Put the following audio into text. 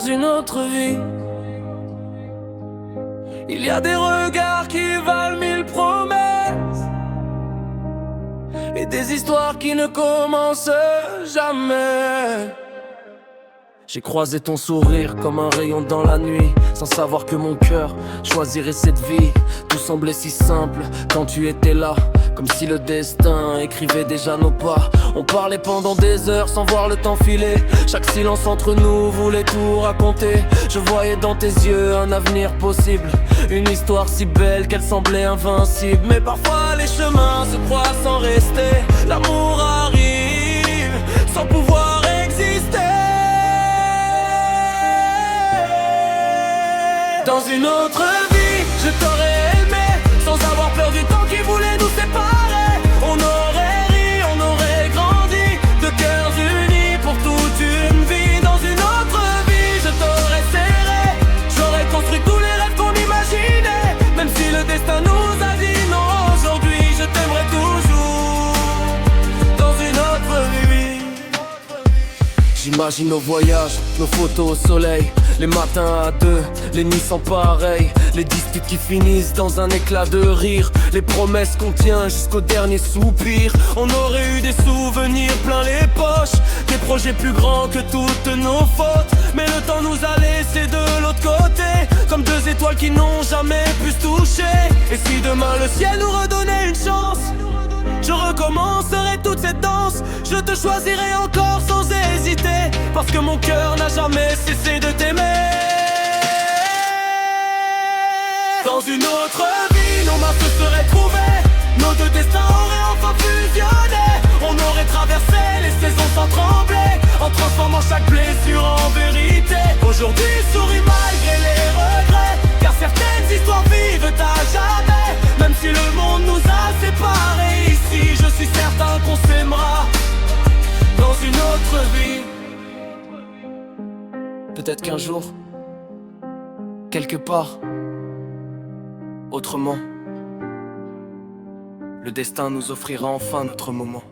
une autre vie. Il y a des regards qui valent 1000 promesses et des histoires qui ne commencent jamais. J'ai croisé ton sourire comme un rayon dans la nuit, sans savoir que mon cœur choisirait cette vie. Tout semblait si simple quand tu étais là, comme si le destin écrivait déjà nos pas. On parlait pendant des heures sans voir le temps filer. Chaque silence entre nous voulait tout raconter. Je voyais dans tes yeux un avenir possible, une histoire si belle qu'elle semblait invincible. Mais parfois les chemins se croisent sans rester. L'amour arrive sans pouvoir exister. Dans une autre vie, je t'aurais aimé, sans avoir peur du temps qui voulait nous séparer. On aurait ri, on aurait grandi, de cœurs unis pour toute une vie. Dans une autre vie, je t'aurais serré, j'aurais construit tous les rêves qu'on imaginait. Même si le destin nous a dit non, aujourd'hui je t'aimerai toujours. Dans une autre vie. J'imagine nos voyages, nos photos au soleil, les matins à deux, les nuits sans pareil, les disputes qui finissent dans un éclat de rire, les promesses qu'on tient jusqu'au dernier soupir. On aurait eu des souvenirs plein les poches, des projets plus grands que toutes nos fautes. Mais le temps nous a laissés de l'autre côté, comme deux étoiles qui n'ont jamais pu se toucher. Et si demain le ciel nous redonnait une chance, je recommencerai toute cette danse. Je te choisirai encore sans hésiter, parce que mon cœur n'a jamais cessé de t'aimer. Dans une autre vie, nos mains se seraient trouvées, nos deux destins auraient enfin fusionné. On aurait traversé les saisons sans trembler, en transformant chaque blessure en vérité. Aujourd'hui souris malgré les regrets, car certaines histoires vivent à jamais. Même si le monde nous a séparés ici, je suis certain qu'on s'aimera dans une autre vie. Peut-être qu'un jour, quelque part, autrement, le destin nous offrira enfin notre moment.